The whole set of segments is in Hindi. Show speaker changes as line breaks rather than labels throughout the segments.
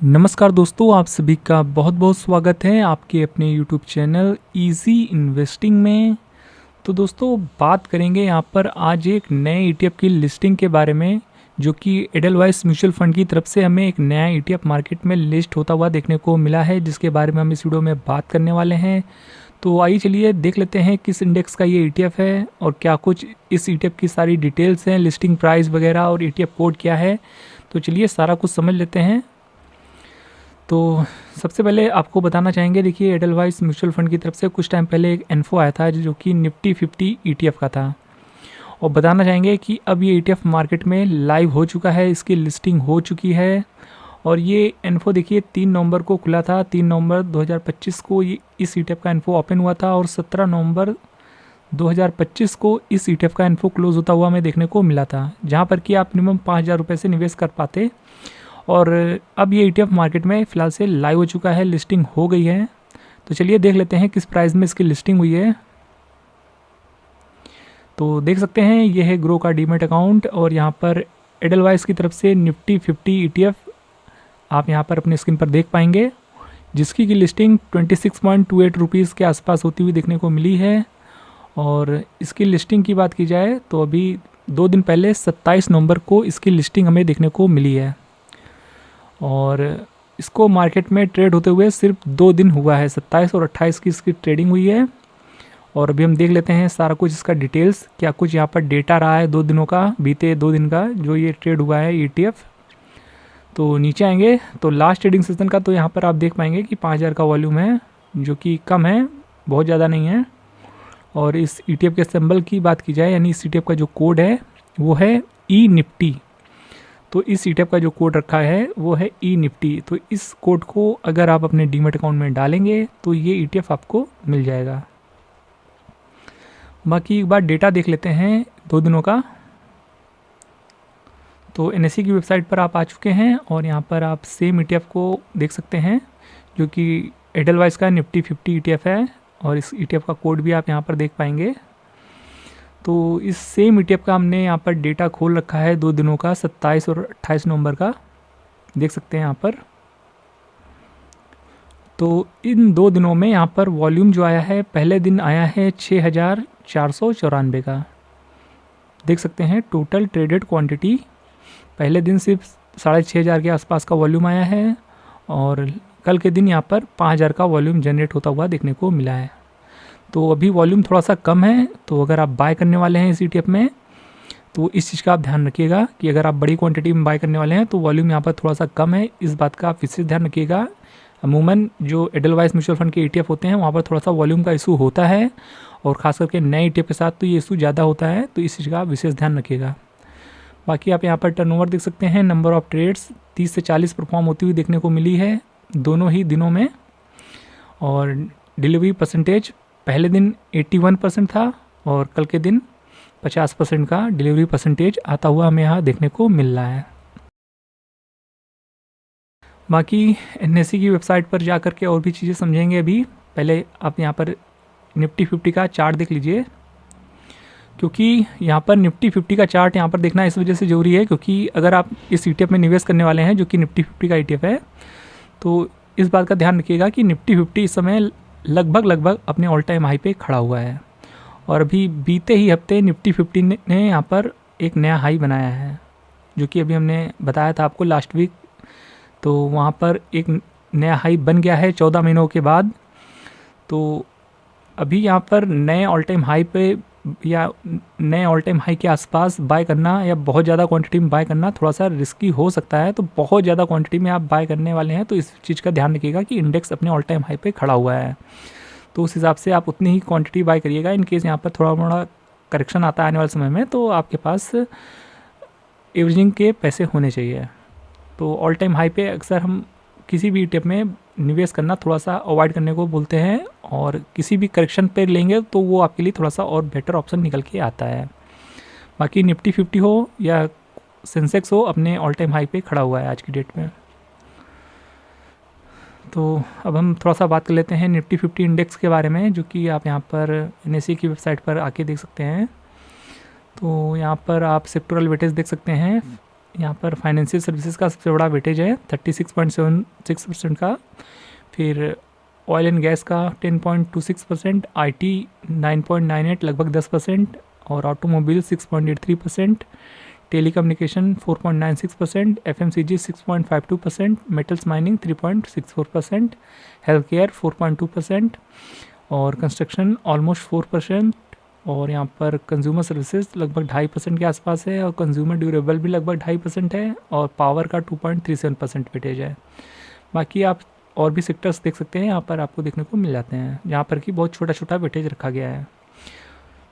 नमस्कार दोस्तों, आप सभी का बहुत बहुत स्वागत है आपके अपने यूट्यूब चैनल इजी इन्वेस्टिंग में। तो दोस्तों बात करेंगे यहाँ पर आज एक नए ईटीएफ की लिस्टिंग के बारे में, जो कि एडलवाइस म्यूचुअल फंड की तरफ से हमें एक नया ईटीएफ मार्केट में लिस्ट होता हुआ देखने को मिला है, जिसके बारे में हम इस वीडियो में बात करने वाले हैं। तो आइए चलिए देख लेते हैं किस इंडेक्स का ये ईटीएफ है और क्या कुछ इस ईटीएफ की सारी डिटेल्स हैं, लिस्टिंग प्राइस वगैरह और ईटीएफ कोड क्या है। तो चलिए सारा कुछ समझ लेते हैं। तो सबसे पहले आपको बताना चाहेंगे, देखिए एडलवाइस म्यूचुअल फंड की तरफ से कुछ टाइम पहले एक इन्फो आया था जो कि निफ्टी 50 ईटीएफ का था, और बताना चाहेंगे कि अब ये ईटीएफ मार्केट में लाइव हो चुका है, इसकी लिस्टिंग हो चुकी है। और ये इन्फो देखिए 3 नवंबर को खुला था, 3 नवंबर 2025 को ये इस ईटीएफ का इन्फो ओपन हुआ था, और 17 नवंबर 2025 को इस ईटीएफ का इन्फो क्लोज होता हुआ हमें देखने को मिला था, जहाँ पर कि आप मिनिमम 5,000 रुपये से निवेश कर पाते। और अब ये ईटीएफ मार्केट में फ़िलहाल से लाइव हो चुका है, लिस्टिंग हो गई है। तो चलिए देख लेते हैं किस प्राइस में इसकी लिस्टिंग हुई है। तो देख सकते हैं ये है ग्रो का डीमेट अकाउंट, और यहाँ पर एडलवाइस की तरफ से निफ्टी 50 ईटीएफ आप यहाँ पर अपने स्क्रीन पर देख पाएंगे, जिसकी की लिस्टिंग 26.28 रुपीज़ के आसपास होती हुई देखने को मिली है। और इसकी लिस्टिंग की बात की जाए तो अभी 2 दिन पहले 27 नवंबर को इसकी लिस्टिंग हमें देखने को मिली है, और इसको मार्केट में ट्रेड होते हुए सिर्फ 2 दिन हुआ है, 27 और 28 की इसकी ट्रेडिंग हुई है। और अभी हम देख लेते हैं सारा कुछ इसका डिटेल्स, क्या कुछ यहाँ पर डेटा रहा है 2 दिनों का, बीते 2 दिन का जो ये ट्रेड हुआ है ईटीएफ। तो नीचे आएंगे तो लास्ट ट्रेडिंग सेशन का, तो यहाँ पर आप देख पाएंगे कि 5,000 का वॉल्यूम है, जो कि कम है, बहुत ज़्यादा नहीं है। और इस ईटीएफ के सिंबल की बात की जाए, यानी इस ईटीएफ का जो कोड है वो है ई निफ्टी। तो इस ईटीएफ का जो कोड रखा है वो है ई निफ्टी। तो इस कोड को अगर आप अपने डीमेट अकाउंट में डालेंगे तो ये ईटीएफ आपको मिल जाएगा। बाकी एक बार डेटा देख लेते हैं 2 दिनों का। तो एनएसई की वेबसाइट पर आप आ चुके हैं, और यहाँ पर आप सेम ईटीएफ को देख सकते हैं, जो कि एडलवाइस का निफ्टी 50 ईटीएफ है, और इस ईटीएफ का कोड भी आप यहाँ पर देख पाएंगे। तो इस सेम ईटीएफ का हमने यहाँ पर डेटा खोल रखा है 2 दिनों का, 27 और 28 नवंबर का, देख सकते हैं यहाँ पर। तो इन 2 दिनों में यहाँ पर वॉल्यूम जो आया है, पहले दिन आया है 6,494 का, देख सकते हैं। टोटल ट्रेडेड क्वांटिटी पहले दिन सिर्फ 6,500 के आसपास का वॉल्यूम आया है, और कल के दिन यहाँ पर 5,000 का वॉल्यूम जनरेट होता हुआ देखने को मिला है। तो अभी वॉल्यूम थोड़ा सा कम है, तो अगर आप बाय करने वाले हैं इस ईटीएफ में तो इस चीज़ का आप ध्यान रखिएगा कि अगर आप बड़ी क्वांटिटी में बाय करने वाले हैं तो वॉल्यूम यहाँ पर थोड़ा सा कम है, इस बात का आप विशेष ध्यान रखिएगा। अमूमन जो एडलवाइस म्यूचुअल फंड के ईटीएफ होते हैं वहाँ पर थोड़ा सा वॉल्यूम का इशू होता है, और खास करके नए ईटीएफ के साथ तो ये इशू ज़्यादा होता है, तो इस चीज़ का आप विशेष ध्यान रखिएगा। बाकी आप यहाँ पर टर्नओवर देख सकते हैं, नंबर ऑफ ट्रेड्स 30 से 40 परफॉर्म होती हुई देखने को मिली है दोनों ही दिनों में। और डिलीवरी परसेंटेज पहले दिन 81% था, और कल के दिन 50% का डिलीवरी परसेंटेज आता हुआ हमें यहाँ देखने को मिल रहा है। बाकी एनएसई की वेबसाइट पर जा कर के और भी चीज़ें समझेंगे। अभी पहले आप यहाँ पर निफ्टी 50 का चार्ट देख लीजिए, क्योंकि यहाँ पर निफ्टी 50 का चार्ट यहाँ पर देखना इस वजह से ज़रूरी है, क्योंकि अगर आप इस ईटीएफ में निवेश करने वाले हैं जो कि निफ्टी 50 का ईटीएफ है, तो इस बात का ध्यान रखिएगा कि निफ्टी 50 इस समय लगभग अपने ऑल टाइम हाई पे खड़ा हुआ है। और अभी बीते ही हफ्ते निफ्टी 50 ने यहाँ पर एक नया हाई बनाया है, जो कि अभी हमने बताया था आपको लास्ट वीक। तो वहाँ पर एक नया हाई बन गया है 14 महीनों के बाद। तो अभी यहाँ पर नए ऑल टाइम हाई पे या नए ऑल टाइम हाई के आसपास बाय करना, या बहुत ज़्यादा क्वांटिटी में बाय करना थोड़ा सा रिस्की हो सकता है। तो बहुत ज़्यादा क्वांटिटी में आप बाय करने वाले हैं तो इस चीज़ का ध्यान रखिएगा कि इंडेक्स अपने ऑल टाइम हाई पे खड़ा हुआ है, तो उस हिसाब से आप उतनी ही क्वांटिटी बाय करिएगा। इन केस यहाँ पर थोड़ा मोड़ा करेक्शन आता है आने वाले समय में, तो आपके पास एवरेजिंग के पैसे होने चाहिए। तो ऑल टाइम हाई पे अक्सर हम किसी भी ईटीएफ में निवेश करना थोड़ा सा अवॉइड करने को बोलते हैं, और किसी भी करेक्शन पे लेंगे तो वो आपके लिए थोड़ा सा और बेटर ऑप्शन निकल के आता है। बाकी निफ्टी 50 हो या सेंसेक्स हो, अपने ऑल टाइम हाई पे खड़ा हुआ है आज की डेट में। तो अब हम थोड़ा सा बात कर लेते हैं निफ्टी 50 इंडेक्स के बारे में, जो कि आप यहाँ पर एनएसई की वेबसाइट पर आके देख सकते हैं। तो यहाँ पर आप सेक्टोरल वेटेज देख सकते हैं, यहाँ पर फाइनेंशियल सर्विसेज का सबसे बड़ा वेटेज है 36.76% का, फिर ऑयल एंड गैस का 10.26%, IT 9.98 लगभग 10%, और automobile 6.83%, telecommunication 4.96%, FMCG 6.52%, metals mining 3.64%, health care 4.2%, और कंस्ट्रक्शन ऑलमोस्ट 4%, और यहाँ पर कंज्यूमर सर्विसेज लगभग 2.5% के आसपास है, और कंज्यूमर ड्यूरेबल भी लगभग 2.5% है, और पावर का 2.37% वेटेज है। बाकी आप और भी सेक्टर्स देख सकते हैं, यहाँ पर आपको देखने को मिल जाते हैं, जहाँ पर कि बहुत छोटा छोटा वेटेज रखा गया है।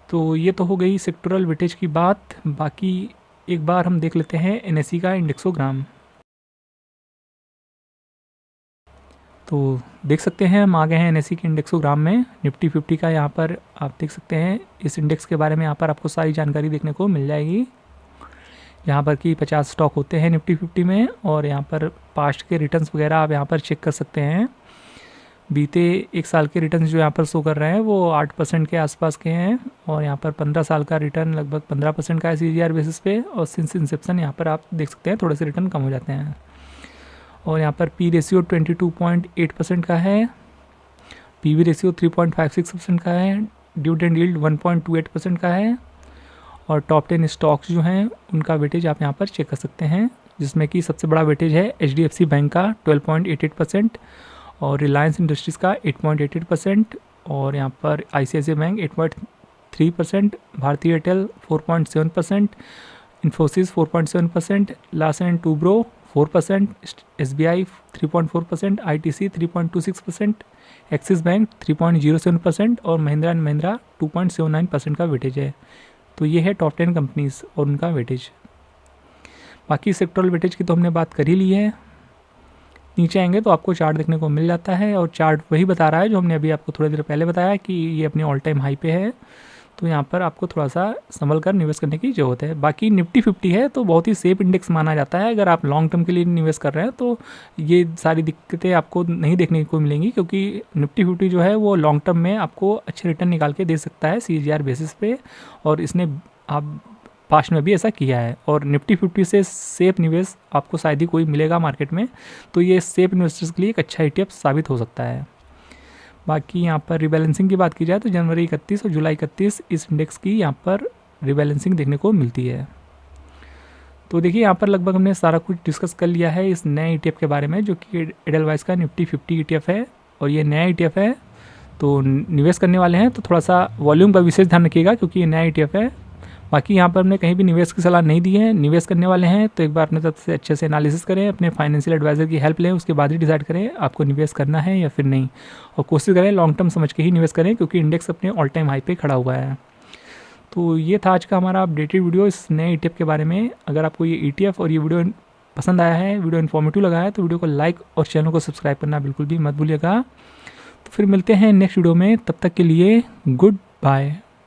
तो ये तो हो गई सेक्टोरल वेटेज की बात। बाकी एक बार हम देख लेते हैं NSE का इंडेक्सोग्राम। तो देख सकते हैं हम आ गए हैं NSE के इंडेक्सोग्राम में। निफ्टी 50 का यहाँ पर आप देख सकते हैं, इस इंडेक्स के बारे में यहाँ पर आपको सारी जानकारी देखने को मिल जाएगी। यहाँ पर कि 50 स्टॉक होते हैं निफ्टी 50 में, और यहाँ पर पास्ट के रिटर्न्स वगैरह आप यहाँ पर चेक कर सकते हैं। बीते एक साल के रिटर्न्स जो यहाँ पर शो कर रहे हैं वो 8% के आसपास के हैं, और यहाँ पर 15 साल का रिटर्न लगभग 15% का है CAGR बेसिस पे, और सिंस इंसेप्शन यहाँ पर आप देख सकते हैं थोड़े से रिटर्न कम हो जाते हैं। और यहाँ पर P रेशियो 22.8% का है, PV रेशियो 3.56% का है, डिविडेंड यील्ड 1.28% का है, और टॉप 10 स्टॉक्स जो हैं उनका वेटेज आप यहाँ पर चेक कर सकते हैं, जिसमें कि सबसे बड़ा वेटेज है HDFC बैंक का 12.88%, और रिलायंस इंडस्ट्रीज़ का 8.88%, और यहाँ पर ICICI बैंक 8.3%, भारतीय Airtel 4.7%, Infosys 4.7%, Larsen and Toubro 4%, SBI 3.4%, ITC 3.26%, axis bank 3.07%, और महिंद्रा एंड महिंद्रा 2.79% का वेटेज है। तो ये है टॉप 10 कंपनीज और उनका वेटेज। बाकी सेक्टोरल वेटेज की तो हमने बात कर ही ली है। नीचे आएंगे तो आपको चार्ट देखने को मिल जाता है, और चार्ट वही बता रहा है जो हमने अभी आपको थोड़ी देर पहले बताया कि ये अपनी ऑल टाइम हाई पे है। तो यहाँ पर आपको थोड़ा सा संभल कर निवेश करने की ज़रूरत है। बाकी निफ्टी 50 है तो बहुत ही सेफ इंडेक्स माना जाता है। अगर आप लॉन्ग टर्म के लिए निवेश कर रहे हैं तो ये सारी दिक्कतें आपको नहीं देखने को मिलेंगी, क्योंकि निफ्टी 50 जो है वो लॉन्ग टर्म में आपको अच्छे रिटर्न निकाल के दे सकता है CAGR बेसिस पे, और इसने आप पास्ट में भी ऐसा किया है। और निफ्टी 50 से सेफ निवेश आपको शायद ही कोई मिलेगा मार्केट में, तो ये सेफ इन्वेस्टर्स के लिए एक अच्छा ETF साबित हो सकता है। बाकी यहाँ पर रिबैलेंसिंग की बात की जाए तो जनवरी 31 और जुलाई 31 इस इंडेक्स की यहाँ पर रिबैलेंसिंग देखने को मिलती है। तो देखिए यहाँ पर लगभग हमने सारा कुछ डिस्कस कर लिया है इस नए ETF के बारे में, जो कि एडलवाइस का निफ्टी 50 ETF है, और ये नया ETF है। तो निवेश करने वाले हैं तो थोड़ा सा वॉल्यूम का विशेष ध्यान रखिएगा, क्योंकि ये नया ETF है। बाकी यहाँ पर हमने कहीं भी निवेश की सलाह नहीं दी है। निवेश करने वाले हैं तो एक बार अपने तरफ से अच्छे से एनालिसिस करें, अपने फाइनेंशियल एडवाइजर की हेल्प लें, उसके बाद ही डिसाइड करें आपको निवेश करना है या फिर नहीं, और कोशिश करें लॉन्ग टर्म समझ के ही निवेश करें, क्योंकि इंडेक्स अपने ऑल टाइम हाई पे खड़ा हुआ है। तो ये था आज का हमारा अपडेटेड वीडियो इस नए ETF के बारे में। अगर आपको ये ETF और ये वीडियो पसंद आया है, वीडियो इन्फॉर्मेटिव लगा है, तो वीडियो को लाइक और चैनल को सब्सक्राइब करना बिल्कुल भी मत भूलिएगा। तो फिर मिलते हैं नेक्स्ट वीडियो में, तब तक के लिए गुड बाय।